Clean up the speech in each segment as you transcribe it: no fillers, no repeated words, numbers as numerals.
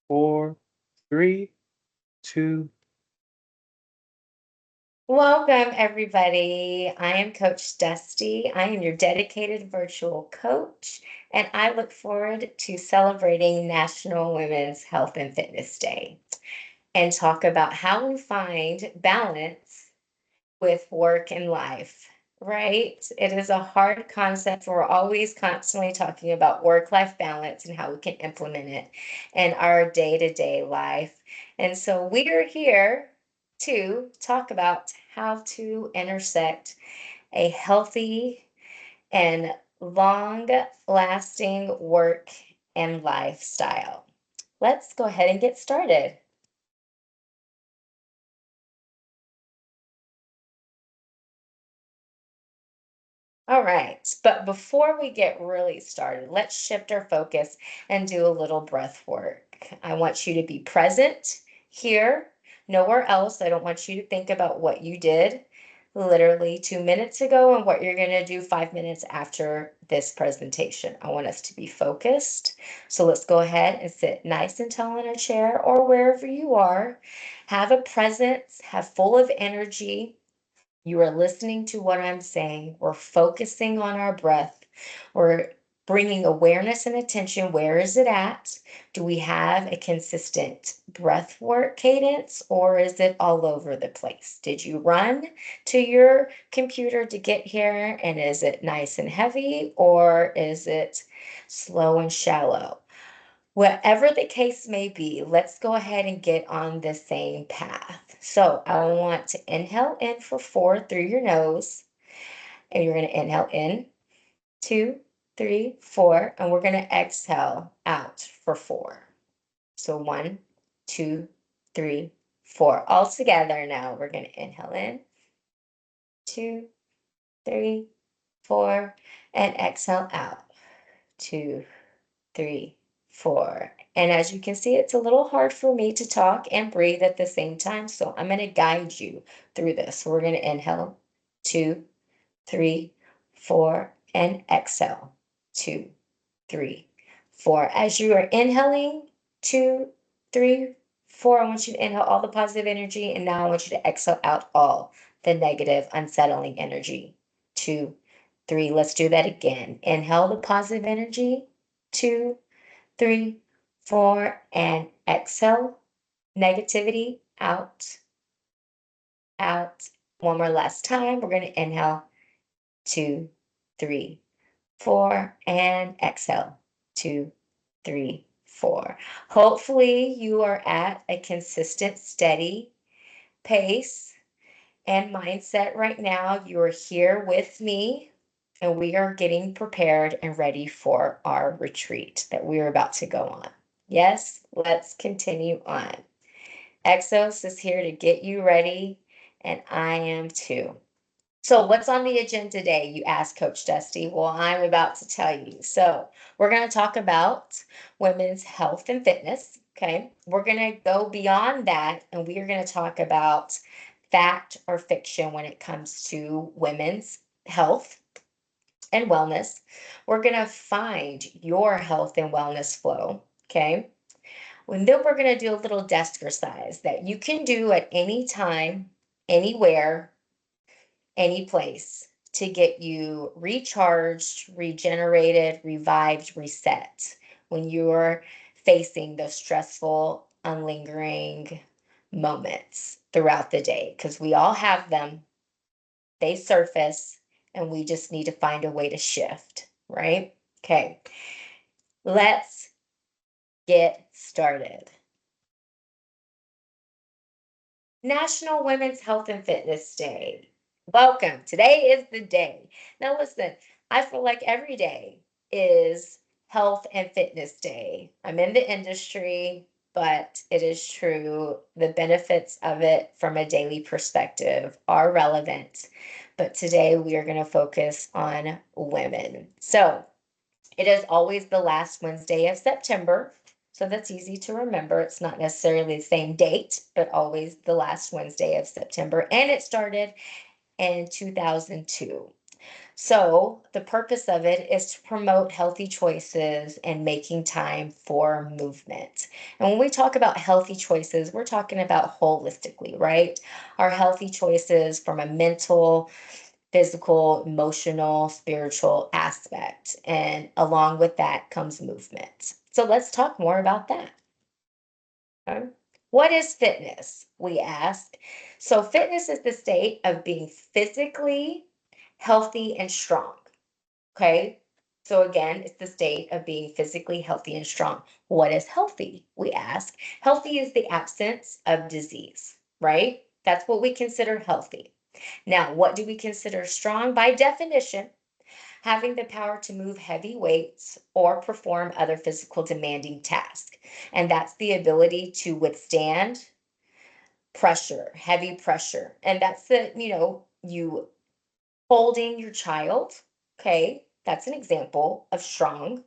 four, three, two. Welcome, everybody. I am Coach Dusty. I am your dedicated virtual coach, and I look forward to celebrating National Women's Health and Fitness Day and talk about how we find balance with work and life, right? It is a hard concept. We're always constantly talking about work-life balance and how we can implement it in our day-to-day life. And so we are here to talk about how to intersect a healthy and long-lasting work and lifestyle. Let's go ahead and get started. All right, but before we get really started, let's shift our focus and do a little breath work. I want you to be present here, nowhere else. I don't want you to think about what you did literally 2 minutes ago and what you're going to do 5 minutes after this presentation. I want us to be focused. So let's go ahead and sit nice and tall in a chair or wherever you are. Have a presence, have full of energy. You are listening to what I'm saying. We're focusing on our breath. We're bringing awareness and attention. Where is it at? Do we have a consistent breath work cadence or is it all over the place? Did you run to your computer to get here and is it nice and heavy or is it slow and shallow? Whatever the case may be, let's go ahead and get on the same path. So I want to inhale in for 4 through your nose, and you're going to inhale in, 2, 3, 4, and we're going to exhale out for 4. So 1, 2, 3, 4. All together now, we're going to inhale in, 2, 3, 4, and exhale out, 2, 3, 4. And as you can see, it's a little hard for me to talk and breathe at the same time. So I'm going to guide you through this. So we're going to inhale, 2, 3, 4, and exhale, 2, 3, 4. As you are inhaling, 2, 3, 4, I want you to inhale all the positive energy. And now I want you to exhale out all the negative, unsettling energy. 2, 3. Let's do that again. Inhale the positive energy. 2, 3, 4, and exhale. Negativity out, out. One more last time. We're going to inhale, 2, 3, 4, and exhale, 2, 3, 4. Hopefully, you are at a consistent, steady pace and mindset right now. You are here with me, and we are getting prepared and ready for our retreat that we are about to go on. Yes, let's continue on. Exos is here to get you ready, and I am too. So, what's on the agenda today? You asked Coach Dusty. Well, I'm about to tell you. So, we're going to talk about women's health and fitness. Okay. We're going to go beyond that and we are going to talk about fact or fiction when it comes to women's health and wellness. We're going to find your health and wellness flow. Okay. And then we're going to do a little desk exercise that you can do at any time, anywhere, any place to get you recharged, regenerated, revived, reset when you're facing those stressful, unlingering moments throughout the day. Because we all have them, they surface, and we just need to find a way to shift, right? Okay, let's get started. National Women's Health and Fitness Day. Welcome. Today is the day. Now, listen, I feel like every day is Health and Fitness Day. I'm in the industry, but it is true. The benefits of it from a daily perspective are relevant. But today we are going to focus on women. So, it is always the last Wednesday of September. So that's easy to remember. It's not necessarily the same date, but always the last Wednesday of September. And it started in 2002. So the purpose of it is to promote healthy choices and making time for movement. And when we talk about healthy choices, we're talking about holistically, right? Our healthy choices from a mental, physical, emotional, spiritual aspect. And along with that comes movement. So let's talk more about that. Okay. What is fitness? We ask. So, fitness is the state of being physically healthy and strong. Okay. So, again, it's the state of being physically healthy and strong. What is healthy? We ask. Healthy is the absence of disease, right? That's what we consider healthy. Now, what do we consider strong? By definition, having the power to move heavy weights or perform other physical demanding tasks. And that's the ability to withstand pressure, heavy pressure. And that's you holding your child. Okay. That's an example of strong.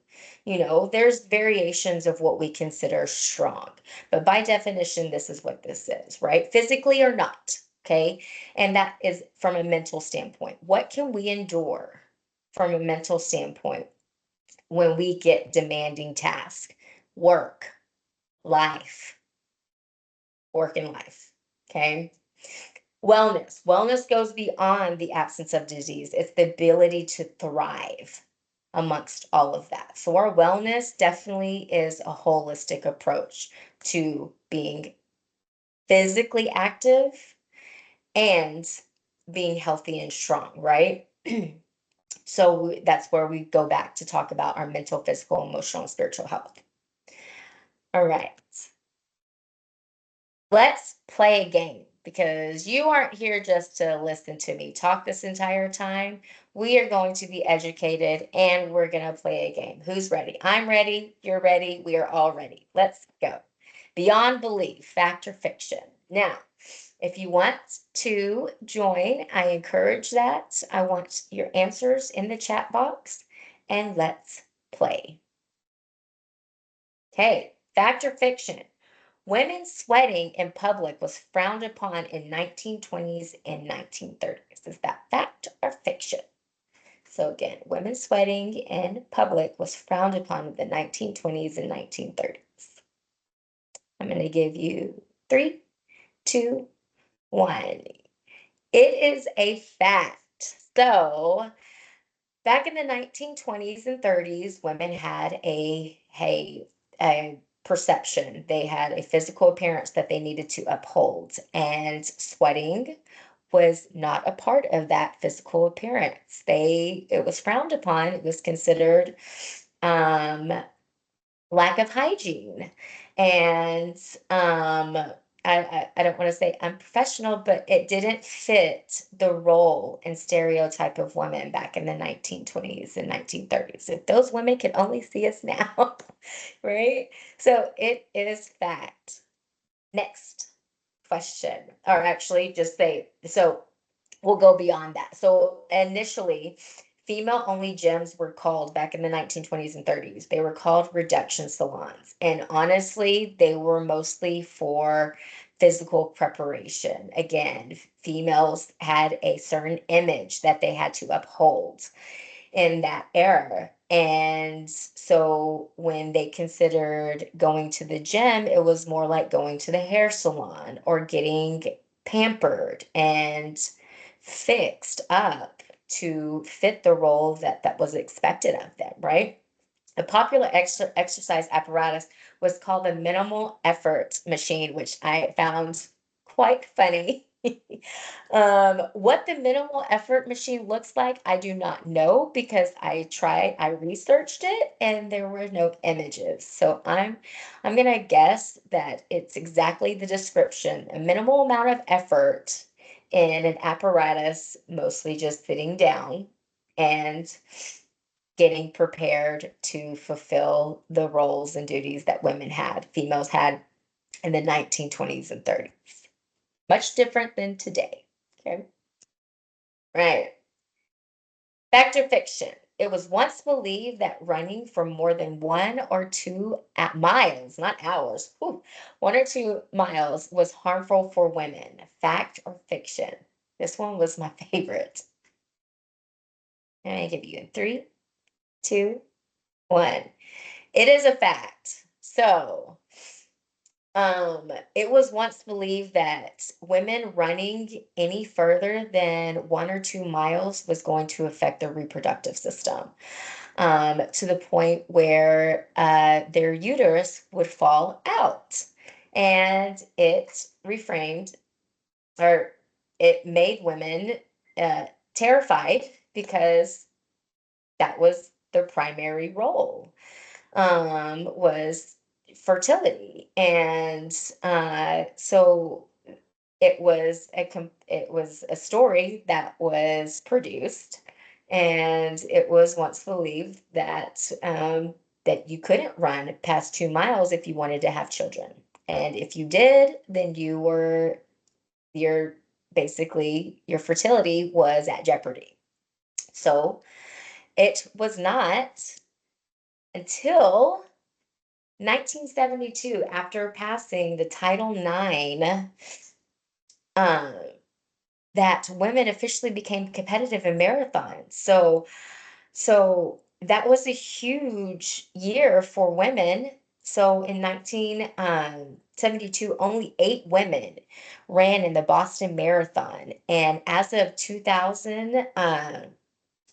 There's variations of what we consider strong, but by definition, this is what this is, right? Physically or not. Okay. And that is from a mental standpoint. What can we endure from a mental standpoint when we get demanding tasks? Work, life, work and life. Okay. Wellness goes beyond the absence of disease. It's the ability to thrive amongst all of that. So, our wellness definitely is a holistic approach to being physically active and being healthy and strong, right? So, that's where we go back to talk about our mental, physical, emotional, and spiritual health. All right. Let's play a game because you aren't here just to listen to me talk this entire time. We are going to be educated and we're going to play a game. Who's ready? I'm ready. You're ready. We are all ready. Let's go. Beyond belief, fact or fiction. Now, if you want to join, I encourage that. I want your answers in the chat box and let's play. Okay, fact or fiction. Women sweating in public was frowned upon in 1920s and 1930s. Is that fact or fiction? So again, women sweating in public was frowned upon in the 1920s and 1930s. I'm going to give you 3, 2, 1. It is a fact. So back in the 1920s and 30s, women had a perception. They had a physical appearance that they needed to uphold, and sweating was not a part of that physical appearance. It was frowned upon. It was considered um, lack of hygiene. And I don't want to say unprofessional, but it didn't fit the role and stereotype of women back in the 1920s and 1930s. If those women could only see us now, right? So it is fact. Next question, or actually just say, so we'll go beyond that. So initially, female only gyms were called back in the 1920s and 30s. They were called reduction salons. And honestly, they were mostly for physical preparation. Again, females had a certain image that they had to uphold in that era. And so when they considered going to the gym, it was more like going to the hair salon or getting pampered and fixed up to fit the role that was expected of them, right? A popular exercise apparatus was called the minimal effort machine, which I found quite funny. What the minimal effort machine looks like, I do not know because I researched it and there were no images. So I'm gonna guess that it's exactly the description, a minimal amount of effort in an apparatus, mostly just sitting down and getting prepared to fulfill the roles and duties that females had in the 1920s and 30s. Much different than today. Okay. Right. Fact or fiction. It was once believed that running for more than 1 or 2 miles, not hours, 1 or 2 miles was harmful for women. Fact or fiction? This one was my favorite. And I give you in 3, 2, 1. It is a fact. So, it was once believed that women running any further than 1 or 2 miles was going to affect their reproductive system, to the point where their uterus would fall out. And it reframed, or it made women uh, terrified, because that was their primary role, was fertility. And so it was a story that was produced, and it was once believed that you couldn't run past 2 miles if you wanted to have children. And if you did, then your basically your fertility was at jeopardy. So it was not until 1972, after passing the Title IX, um, that women officially became competitive in marathons. So that was a huge year for women. So in 1972, only 8 women ran in the Boston Marathon, and as of 2000,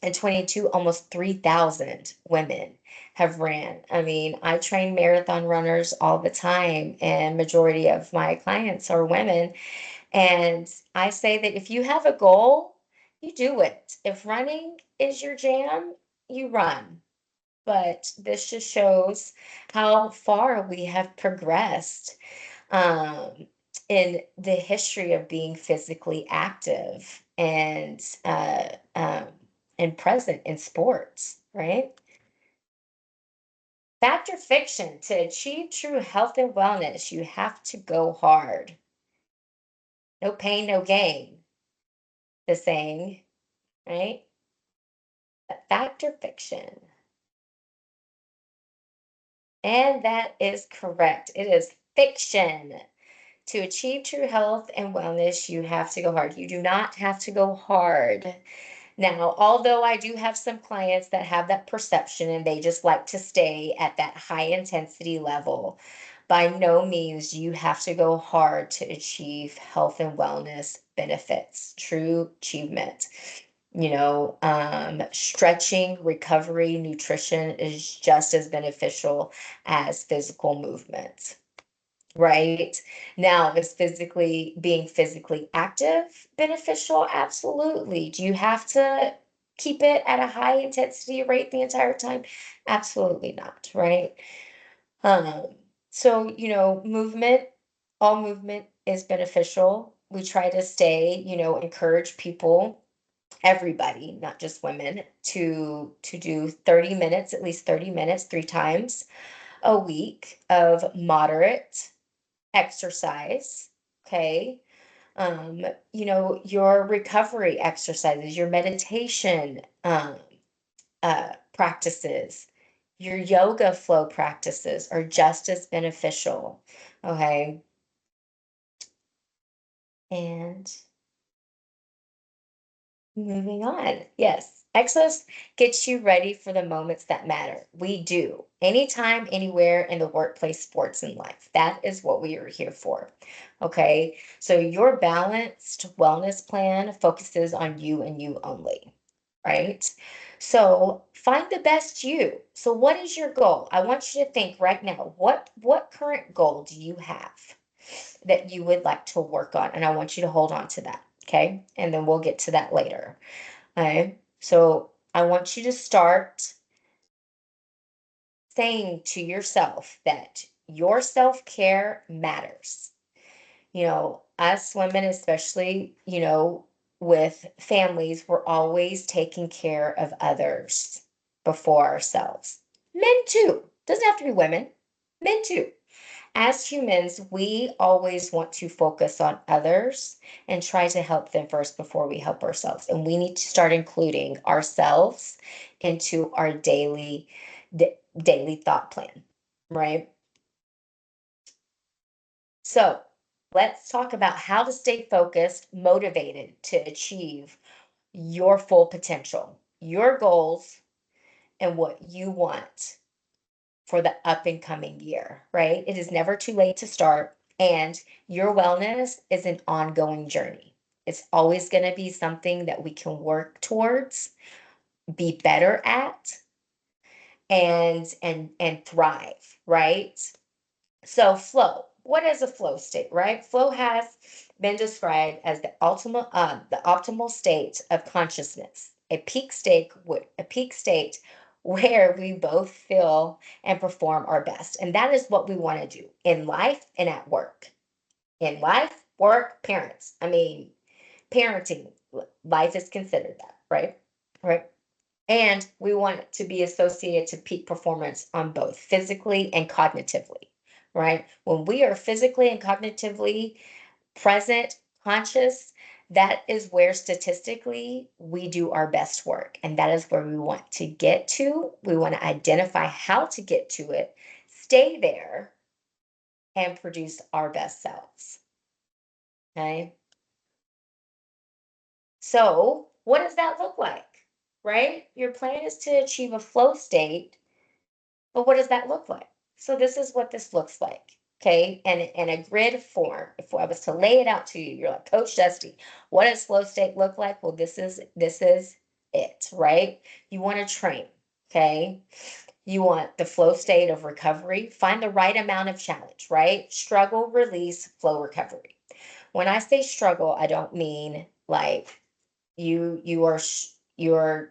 and 22, almost 3,000 women have ran. I mean, I train marathon runners all the time, and majority of my clients are women. And I say that if you have a goal, you do it. If running is your jam, you run. But this just shows how far we have progressed, um, in the history of being physically active and present in sports, right? Fact or fiction, to achieve true health and wellness, you have to go hard. No pain, no gain, the saying, right? But fact or fiction? And that is correct. It is fiction. To achieve true health and wellness, you have to go hard. You do not have to go hard. Now, although I do have some clients that have that perception and they just like to stay at that high intensity level, by no means you have to go hard to achieve health and wellness benefits, true achievement. Stretching, recovery, nutrition is just as beneficial as physical movement. Right. Now, is being physically active beneficial? Absolutely. Do you have to keep it at a high intensity rate the entire time? Absolutely not, right? Um, so, all movement is beneficial. We try to encourage people, everybody, not just women, to do 30 minutes, at least 30 minutes, 3 times a week of moderate exercise, okay? Your recovery exercises, your meditation practices, your yoga flow practices are just as beneficial, okay? And moving on. Yes. Exos gets you ready for the moments that matter. We do. Anytime, anywhere in the workplace, sports, and life. That is what we are here for. Okay. So your balanced wellness plan focuses on you and you only. Right. So find the best you. So what is your goal? I want you to think right now, what current goal do you have that you would like to work on? And I want you to hold on to that. Okay. And then we'll get to that later. Okay. So I want you to start saying to yourself that your self care matters. Us women, especially, with families, we're always taking care of others before ourselves. Men too. Doesn't have to be women, men too. As humans, we always want to focus on others and try to help them first before we help ourselves. And we need to start including ourselves into our daily thought plan, right? So, let's talk about how to stay focused, motivated to achieve your full potential. your goals and what you want for the up and coming year, right? It is never too late to start, and your wellness is an ongoing journey. It's always going to be something that we can work towards, be better at, and thrive, right? So flow. What is a flow state, right? Flow has been described as the optimal state of consciousness, a peak state where we both feel and perform our best. And that is what we want to do in life and at work. In life, work, parents. I mean, parenting, life is considered that, right? Right. And we want it to be associated to peak performance on both physically and cognitively, right? When we are physically and cognitively present, conscious, that is where statistically we do our best work. And that is where we want to get to. We want to identify how to get to it, stay there, and produce our best selves. Okay. So, what does that look like? Right? Your plan is to achieve a flow state. But what does that look like? So this is what this looks like. Okay. And in a grid form, if I was to lay it out to you, you're like, Coach Dusty, what does flow state look like? Well, this is it, right? You want to train. Okay. You want the flow state of recovery. Find the right amount of challenge, right? Struggle, release, flow, recovery. When I say struggle, I don't mean like you're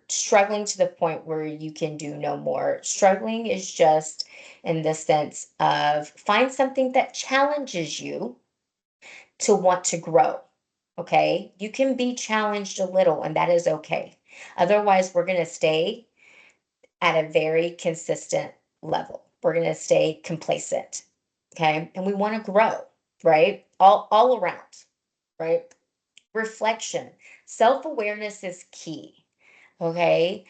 struggling to the point where you can do no more. Struggling is just in the sense of find something that challenges you to want to grow. Okay, you can be challenged a little and that is okay. Otherwise we're going to stay at a very consistent level. We're going to stay complacent. Okay, and we want to grow, right? All around, right? Reflection. Self-awareness is key. Okay.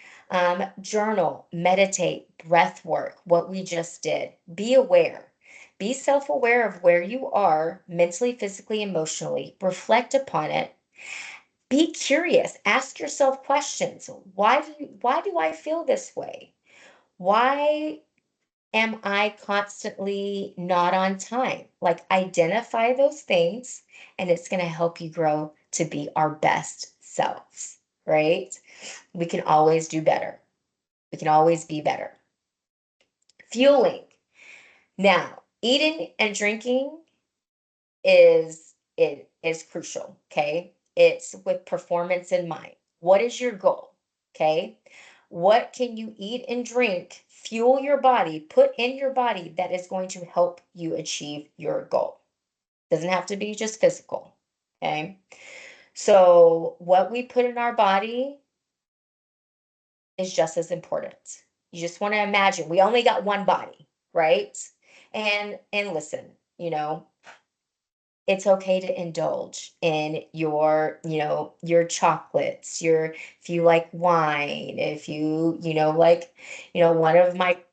Journal, meditate, breath work, what we just did. Be aware. Be self aware of where you are mentally, physically, emotionally. Reflect upon it. Be curious. Ask yourself questions. Why do I feel this way? Why am I constantly not on time? Like identify those things and it's going to help you grow to be our best selves, right? We can always do better. We can always be better. Fueling. Now, eating and drinking is crucial, okay? It's with performance in mind. What is your goal? Okay? What can you eat and drink, fuel your body, put in your body that is going to help you achieve your goal? Doesn't have to be just physical, okay? So, what we put in our body is just as important. You just want to imagine we only got one body, right? And listen, you know, it's okay to indulge in your chocolates, your if you like wine, if like,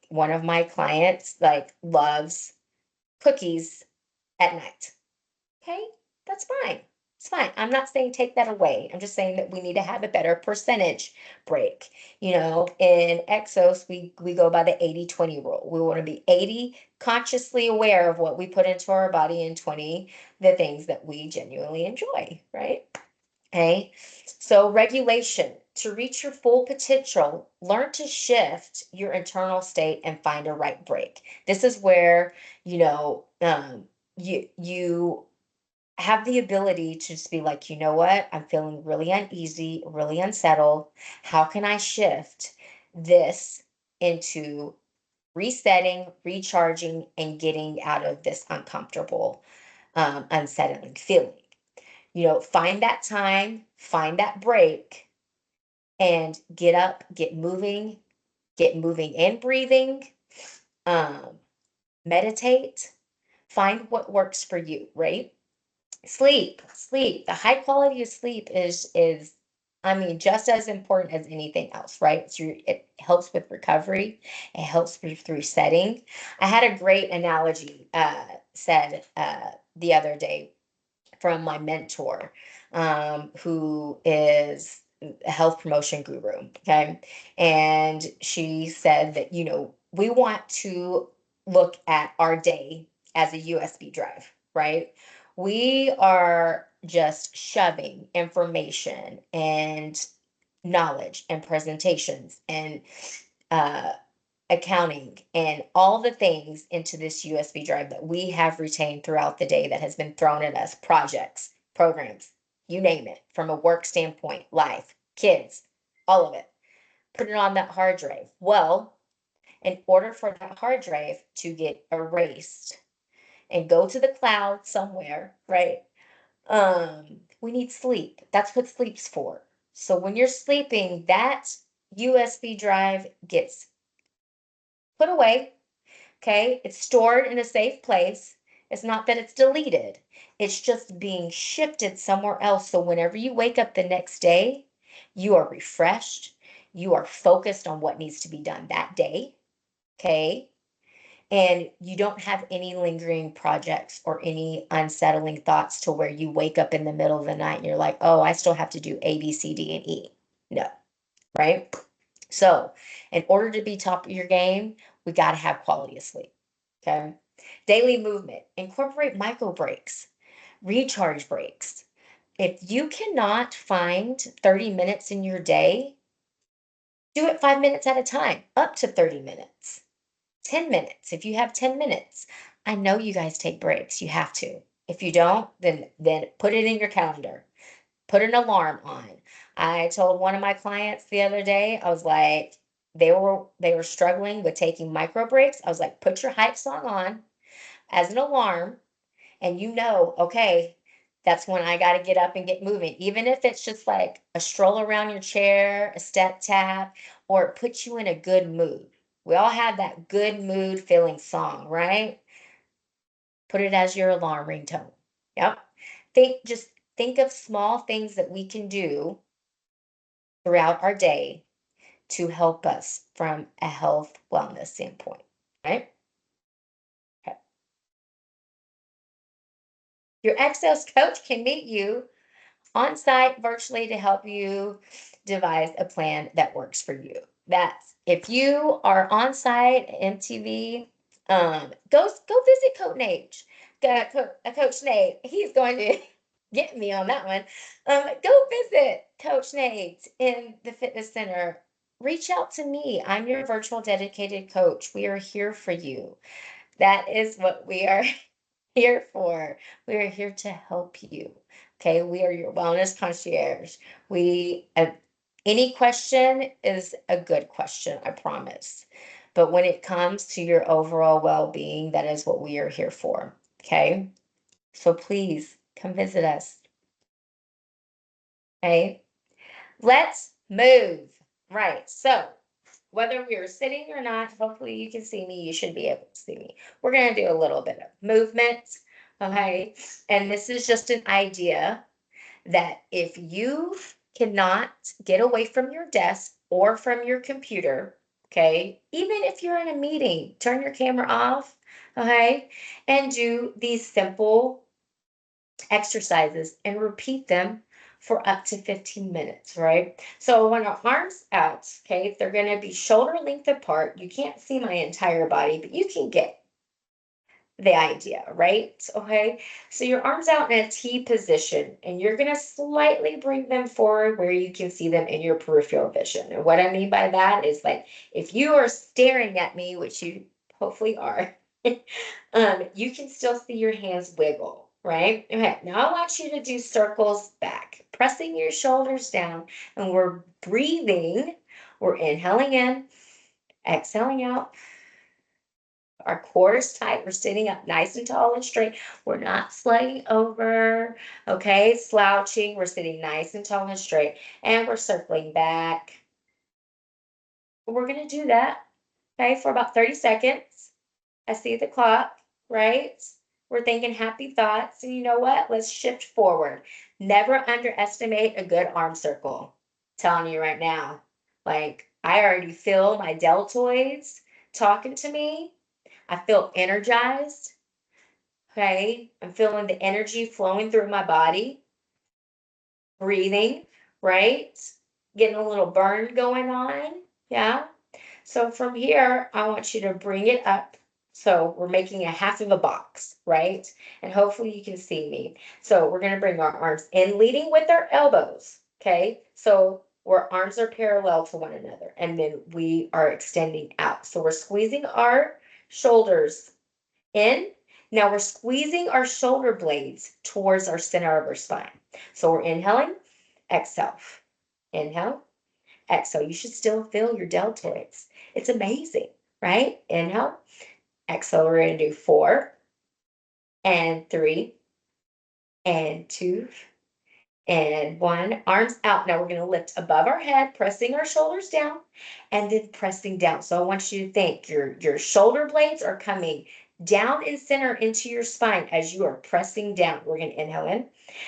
one of my clients like loves cookies at night. Okay, that's fine. It's fine. I'm not saying take that away. I'm just saying that we need to have a better percentage break. In Exos, we go by the 80-20 rule. We want to be 80 consciously aware of what we put into our body and 20 the things that we genuinely enjoy, right? Okay. So regulation. To reach your full potential, learn to shift your internal state and find a right break. This is where, you have the ability to just be like, you know what? I'm feeling really uneasy, really unsettled. How can I shift this into resetting, recharging, and getting out of this uncomfortable, unsettling feeling? Find that time, find that break, and get up, get moving and breathing, um, meditate, find what works for you, right? Sleep. The high quality of sleep is I mean, just as important as anything else, right? It helps with recovery. It helps with resetting. I had a great analogy said the other day from my mentor, who is a health promotion guru. Okay. And she said that, we want to look at our day as a USB drive, right? We are just shoving information and knowledge and presentations and uh, accounting and all the things into this USB drive that we have retained throughout the day that has been thrown at us, projects, programs, you name it, from a work standpoint, life, kids, all of it. Put it on that hard drive. Well, in order for that hard drive to get erased and go to the cloud somewhere, right? We need sleep. That's what sleep's for. So when you're sleeping, that USB drive gets put away. Okay, it's stored in a safe place. It's not that it's deleted, it's just being shifted somewhere else. So whenever you wake up the next day, you are refreshed, you are focused on what needs to be done that day. Okay, and you don't have any lingering projects or any unsettling thoughts to where you wake up in the middle of the night and you're like, oh, I still have to do A, B, C, D, and E. No, right? So, in order to be top of your game, we got to have quality of sleep. Okay. Daily movement, incorporate micro breaks, recharge breaks. If you cannot find 30 minutes in your day, do it 5 minutes at a time, up to 30 minutes, 10 minutes. If you have 10 minutes, I know you guys take breaks. You have to. If you don't, then put it in your calendar. Put an alarm on. I told one of my clients the other day, I was like, they were struggling with taking micro breaks. I was like, put your hype song on as an alarm, and okay, that's when I got to get up and get moving. Even if it's just like a stroll around your chair, a step tap, or it puts you in a good mood. We all have that good mood feeling song, right? Put it as your alarm ringtone. Yep. Just think of small things that we can do throughout our day to help us from a health wellness standpoint, right? Okay. Your Access coach can meet you on site virtually to help you devise a plan that works for you. That's if you are on site at MTV, go visit Coach Nate. Coach Nate. He's going to get me on that one. Go visit Coach Nate in the fitness center. Reach out to me. I'm your virtual dedicated coach. We are here for you. That is what we are here for. We are here to help you. Okay, we are your wellness concierge. We any question is a good question, I promise. But when it comes to your overall well-being, that is what we are here for. Okay? So please come visit us. Okay? Let's move. Right. So, whether we are sitting or not, hopefully you can see me. You should be able to see me. We're going to do a little bit of movement. Okay. And this is just an idea that if you cannot get away from your desk or from your computer, okay, even if you're in a meeting, turn your camera off, okay, and do these simple exercises and repeat them for up to 15 minutes, right? So when our arms out, okay, they're going to be shoulder length apart. You can't see my entire body, but you can get the idea, right? Okay, so your arms out in a T position, and you're going to slightly bring them forward where you can see them in your peripheral vision. And what I mean by that is like if you are staring at me, which you hopefully are, you can still see your hands wiggle, right? Okay, now I want you to do circles back, pressing your shoulders down, and we're breathing. We're inhaling in, exhaling out. Our core is tight. We're sitting up nice and tall and straight. We're not sliding over, okay? Slouching. We're sitting nice and tall and straight. And we're circling back. We're going to do that, okay, for about 30 seconds. I see the clock, right? We're thinking happy thoughts. And you know what? Let's shift forward. Never underestimate a good arm circle. Telling you right now. Like, I already feel my deltoids talking to me. I feel energized. Okay. I'm feeling the energy flowing through my body, breathing, right? getting a little burn going on. Yeah. So from here, I want you to bring it up. So we're making a half of a box, right? And hopefully you can see me. So we're gonna bring our arms in, leading with our elbows, okay? So our arms are parallel to one another, and then we are extending out. So we're squeezing our shoulders in. Now we're squeezing our shoulder blades towards our center of our spine. So we're inhaling, exhale, inhale, exhale. You should still feel your deltoids. It's amazing, right? Inhale, exhale. We're going to do 4 and 3 and 2 and 1. Arms out. Now we're going to lift above our head, pressing our shoulders down and then pressing down. So I want you to think your shoulder blades are coming down and center into your spine as you are pressing down. We're going to inhale in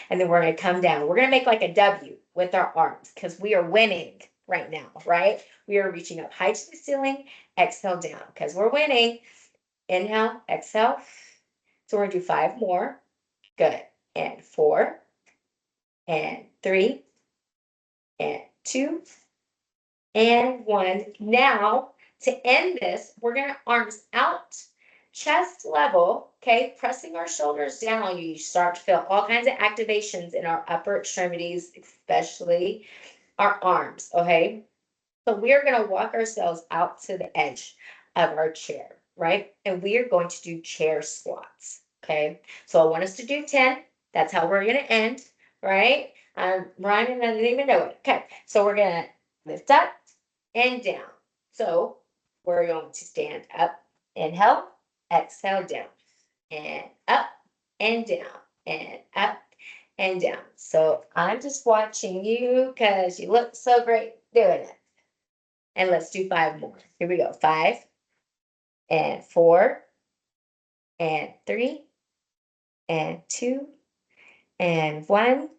and then we're going to come down. We're going to make like a W with our arms because we are winning right now, right? We are reaching up high to the ceiling, exhale down because we're winning. Inhale, exhale. So we're going to do 5 more. Good. And 4 and 3 and 2 and 1. Now, to end this, we're going to arms out, chest level, okay? Pressing our shoulders down, you start to feel all kinds of activations in our upper extremities, especially our arms, okay? So we are going to walk ourselves out to the edge of our chair, right? And we are going to do chair squats, okay? So I want us to do 10. That's how we're going to end, right? Ryan doesn't even know it. Okay, so we're going to lift up and down. So we're going to stand up, inhale, exhale, down, and up and down, and up and down. So I'm just watching you because you look so great doing it. And let's do 5 more. Here we go. 5 and 4 and 3 and 2 and 1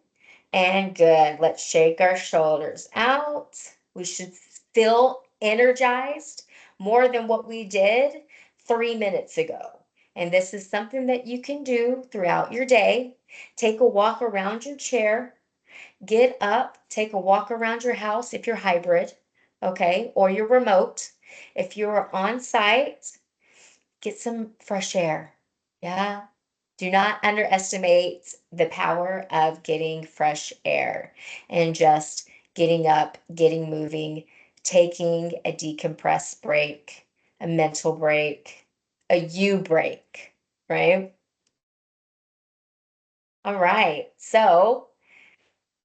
and good. Let's shake our shoulders out. We should feel energized more than what we did 3 minutes ago. And this is something that you can do throughout your day. Take a walk around your chair. Get up, take a walk around your house if you're hybrid, okay, or you're remote. If you're on site, get some fresh air. Yeah. Do not underestimate the power of getting fresh air and just getting up, getting moving, taking a decompress break, a mental break, a you break, right? All right. So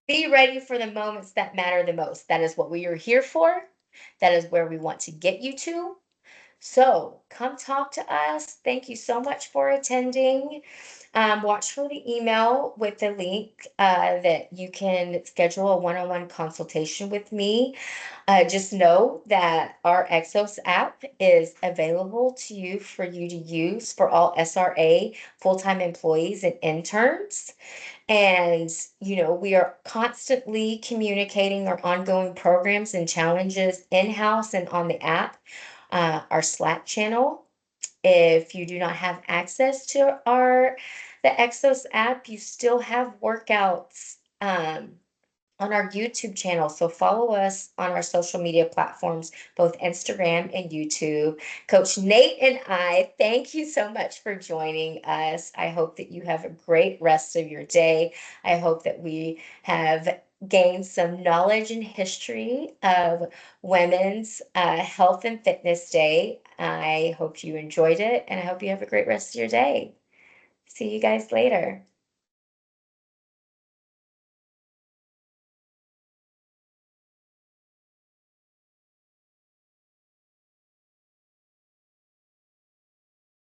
be ready for the moments that matter the most. That is what we are here for. That is where we want to get you to. So come talk to us. Thank you so much for attending. Watch for the email with the link that you can schedule a one-on-one consultation with me. Just know that our Exos app is available to you for you to use for all SRA full-time employees and interns. And, we are constantly communicating our ongoing programs and challenges in-house and on the app, our Slack channel. If you do not have access to the Exos app, you still have workouts on our YouTube channel. So follow us on our social media platforms, both Instagram and YouTube. Coach Nate and I, thank you so much for joining us. I hope that you have a great rest of your day. I hope that we have gained some knowledge and history of Women's Health and Fitness Day. I hope you enjoyed it, and I hope you have a great rest of your day. See you guys later.